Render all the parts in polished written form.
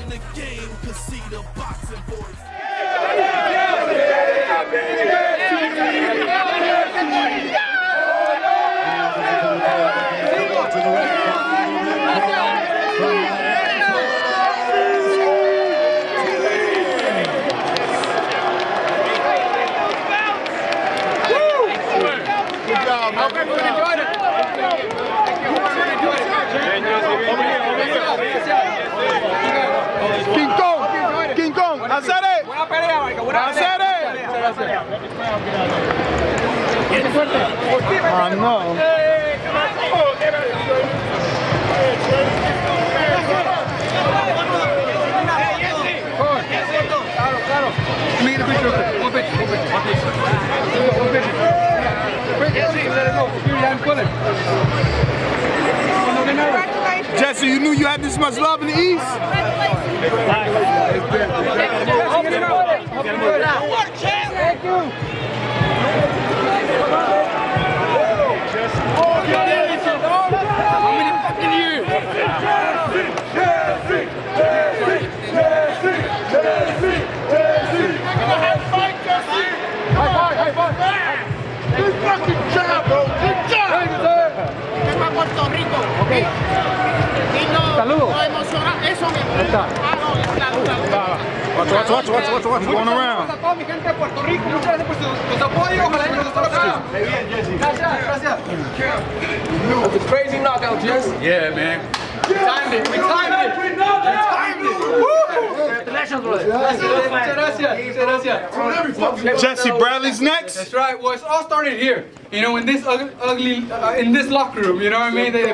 the game could see the boxing voice. King Kong, hacer it. Hacer it. Ah, no. Jesse, you knew you had this much love in the East? Thank you. How many fucking years? High five. Good fucking job, bro. Good job. Puerto Rico. Okay. Saludos. Eso mismo. Watch. Going around. That's a crazy knockout, Jess. Yeah, man. We timed it. Jesse Bradley's next. That's right. Well, it all started here. You know, in this in this locker room. You know what I mean? They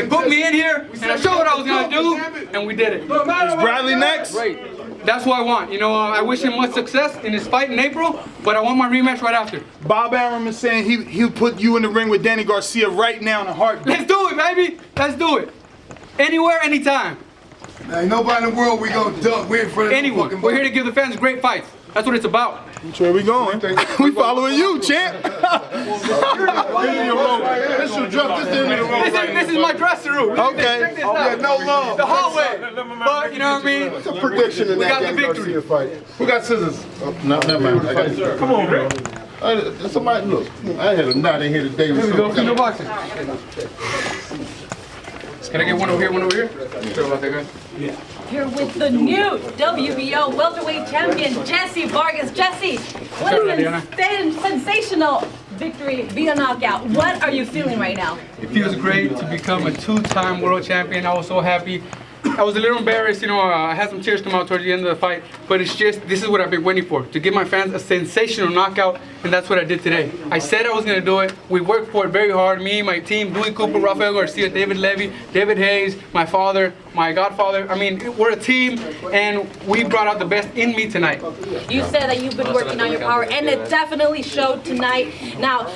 put me in here, and I showed what I was gonna do, and we did it. Is Bradley next? Great. That's what I want. You know, I wish him much success in his fight in April, but I want my rematch right after. Bob Arum is saying he'll put you in the ring with Danny Garcia right now in a heartbeat. Let's do it, baby. Let's do it. Anywhere, anytime. Ain't nobody in the world we gonna duck. We're in front of anyone. We're here to give the fans great fights. That's what it's about. Which way we going? We following you, champ. This is my dressing room. Okay. Check this out. No love. The hallway. But you know what I mean? What's a prediction in that Danny Garcia fight? Who got scissors? Oh, no, never mind. I got it. Come on, bro. Somebody look. I had a knot in here today. Here we go. Female boxing. Can I get one over here, one over here? Sure about that, guys? Yeah. Here with the new WBO welterweight champion, Jessie Vargas. Jessie, what a sensational victory via knockout. What are you feeling right now? It feels great to become a two-time world champion. I was so happy. I was a little embarrassed, you know, I had some tears come out towards the end of the fight, but it's just, this is what I've been waiting for, to give my fans a sensational knockout, and that's what I did today. I said I was going to do it. We worked for it very hard, me, my team, Dewey Cooper, Rafael Garcia, David Levy, David Hayes, my father, my godfather. I mean, we're a team, and we brought out the best in me tonight. You said that you've been working on your power, and it definitely showed tonight. Now,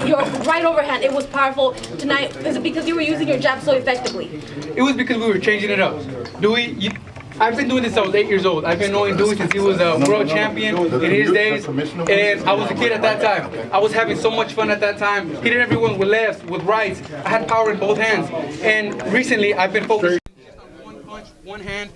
your right overhand, it was powerful tonight. Is it because you were using your jab so effectively? It was because we were changing it up. Dewey, I've been doing this since I was 8 years old. I've been knowing Dewey since he was a world champion in his days, and I was a kid at that time. I was having so much fun at that time, hitting everyone with lefts, with rights. I had power in both hands, and recently I've been focusing on one punch, one hand.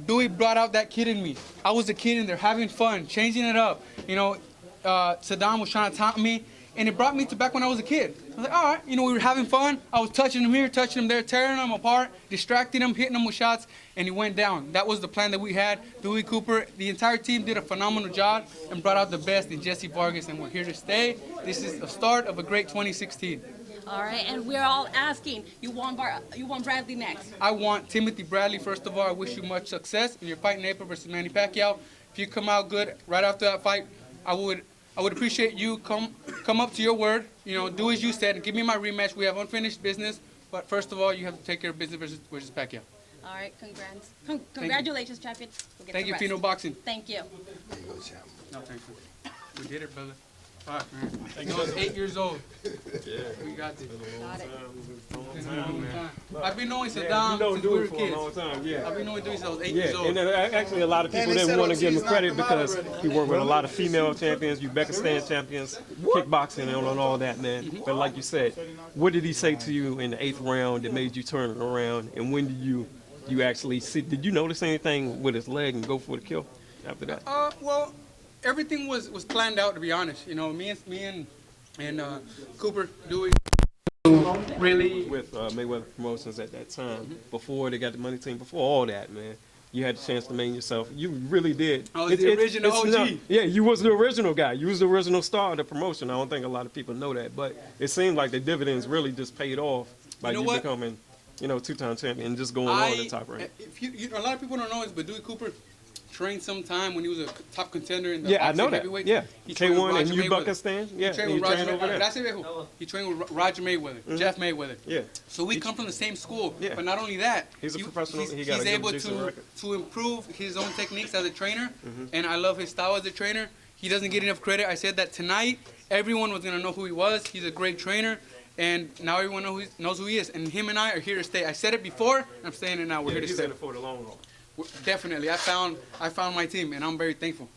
Dewey brought out that kid in me. I was a kid in there having fun, changing it up. You know, Sadam was trying to taunt me, and it brought me to back when I was a kid. I was like, all right, you know, we were having fun. I was touching him here, touching him there, tearing him apart, distracting him, hitting him with shots, and he went down. That was the plan that we had. Dewey Cooper, the entire team did a phenomenal job and brought out the best in Jessie Vargas, and we're here to stay. This is the start of a great 2016. All right, and we're all asking, you want Bradley next? I want Timothy Bradley, first of all. I wish you much success in your fight in April versus Manny Pacquiao. If you come out good right after that fight, I would appreciate you come up to your word, you know, do as you said, and give me my rematch. We have unfinished business, but first of all, you have to take care of business versus Pacquiao. All right, congratulations, champion. Thank you, Pino Boxing. Thank you. No, thank you. We did it, brother. Fuck, man. I was 8 years old. Yeah. We got this. Got it. I've been knowing Sadam since we were kids. I've been knowing Dewey since I was 8 years old. And actually a lot of people didn't want to give him credit because he worked with a lot of female champions, Uzbekistan champions, kickboxing and all that, man. But like you said, what did he say to you in the 8th round that made you turn it around, and when did you you actually see. Did you notice anything with his leg and go for the kill after that? Well, everything was planned out, to be honest. You know, me and Cooper Dewey really With Mayweather Promotions at that time, before they got the money team, before all that, man. You had the chance to name yourself. You really did. I was the original OG. Yeah, you was the original guy. You was the original star of the promotion. I don't think a lot of people know that, but it seemed like the dividends really just paid off by you becoming, two-time champion and just going on the top rank. A lot of people don't know this, but Dewey Cooper trained sometime when he was a top contender in the Yeah, I know that. heavyweight. Yeah, He trained with K1 Roger and you Mayweather. Buckistan. Yeah, He trained with Roger over there. Mayweather. He trained with Roger Mayweather, Jeff Mayweather. Yeah. So we come from the same school. Yeah. But not only that, He's a professional. He got he's a able decent record. to improve his own techniques as a trainer, and I love his style as a trainer. He doesn't get enough credit. I said that tonight, everyone was gonna know who he was. He's a great trainer, and now everyone knows who he is. And him and I are here to stay. I said it before, and I'm saying it now. We're here to He's stay. in it for the long haul. Definitely, I found my team, and I'm very thankful.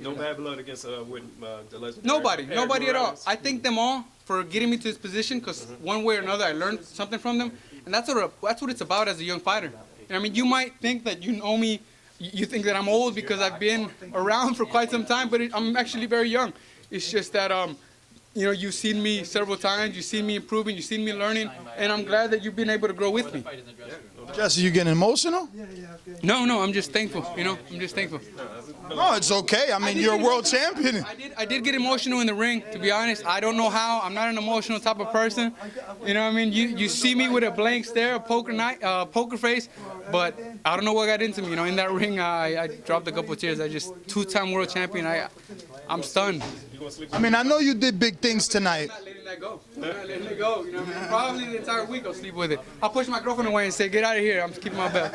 No bad blood against the legendary. Nobody at all. I thank them all for getting me to this position, because one way or another I learned something from them, and that's what it's about as a young fighter. And I mean, you might think that you know me, you think that I'm old because I've been around for quite some time, but I'm actually very young. It's just that you've seen me several times, you've seen me improving, you've seen me learning, and I'm glad that you've been able to grow with me. Jesse, you getting emotional? No, I'm just thankful. I'm just thankful. No, it's okay. I mean, you're a world champion. I did get emotional in the ring, to be honest. I don't know how. I'm not an emotional type of person. You know what I mean? You see me with a blank stare, a poker face, but I don't know what got into me. In that ring, I dropped a couple of tears. I just two-time world champion. I'm stunned. I mean, I know you did big things tonight. I'm not letting that go. I'm not letting it go. You know what I mean? Probably the entire week I'll sleep with it. I'll push my girlfriend away and say, "Get out of here. I'm just keeping my belt."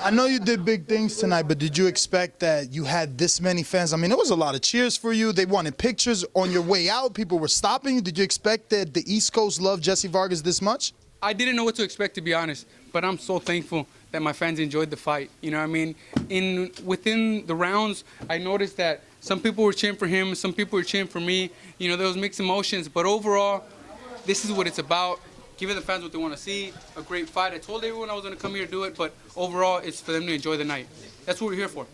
I know you did big things tonight, but did you expect that you had this many fans? I mean, it was a lot of cheers for you. They wanted pictures on your way out. People were stopping you. Did you expect that the East Coast loved Jessie Vargas this much? I didn't know what to expect, to be honest, but I'm so thankful that my fans enjoyed the fight. You know what I mean? Within the rounds, I noticed that some people were cheering for him, some people were cheering for me. There was mixed emotions, but overall, this is what it's about. Giving the fans what they want to see, a great fight. I told everyone I was going to come here to do it, but overall, it's for them to enjoy the night. That's what we're here for.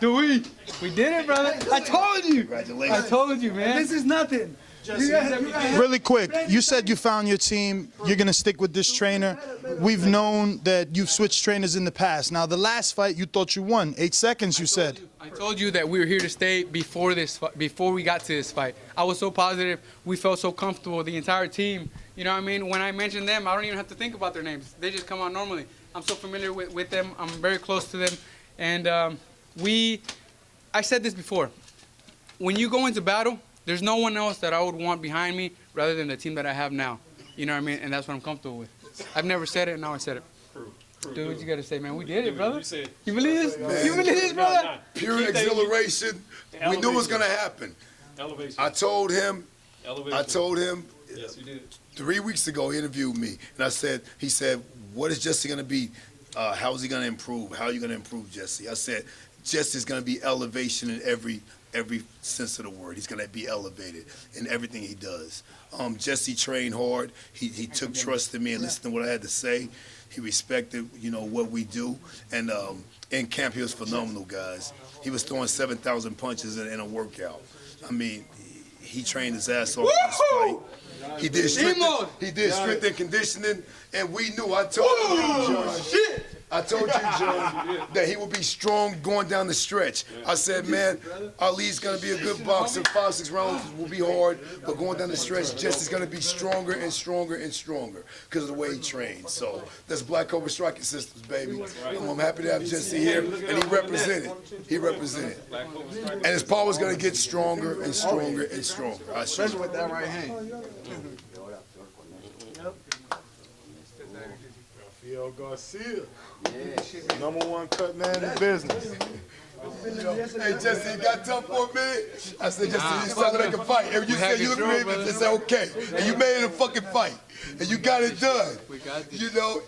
We did it, brother. I told you. Congratulations. I told you, man. This is nothing. Really quick, you said you found your team. You're going to stick with this trainer. We've known that you've switched trainers in the past. Now, the last fight, you thought you won. 8 seconds, you said. I told you that we were here to stay before we got to this fight. I was so positive. We felt so comfortable, the entire team. You know what I mean? When I mention them, I don't even have to think about their names. They just come out normally. I'm so familiar with them. I'm very close to them. And I said this before. When you go into battle, there's no one else that I would want behind me rather than the team that I have now. You know what I mean? And that's what I'm comfortable with. I've never said it, and now I said it. Dude, what you gotta say, man? We did it, brother. You believe this? Man. You believe this, brother? Pure exhilaration. We knew it was gonna happen. Elevation. I told him. Elevation. Yes, you did. 3 weeks ago, he interviewed me, and he said, what is Jesse gonna be? How is he gonna improve? How are you gonna improve, Jesse? I said, Jesse's gonna be elevation in every sense of the word. He's gonna be elevated in everything he does. Jesse trained hard. He took trust in me and listened to what I had to say. He respected, what we do. And in camp, he was phenomenal, guys. He was throwing 7,000 punches in a workout. I mean, he trained his ass off for this fight. He did strength and conditioning, and we knew. I told you, John. I told you, John, that he will be strong going down the stretch. I said, man, Ali's going to be a good boxer. 5-6 rounds will be hard, but going down the stretch, Jesse's going to be stronger and stronger and stronger because of the way he trains. So that's Black Cobra Striking Systems, baby. I'm happy to have Jesse here, and he represented. And his power's going to get stronger and stronger and stronger. Especially with that right hand. Rafael Garcia, #1 cut man in the business. Hey, Jesse, you got tough for a minute? I said, Jesse, you sounded like a fight. And you said you look at me and said, okay. And you made it a fucking fight. And you got it done.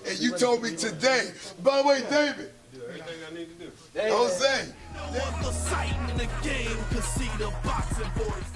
And you told me today. By the way, David. Everything I need to do. Jose. No other sight in the game could see the boxing voice.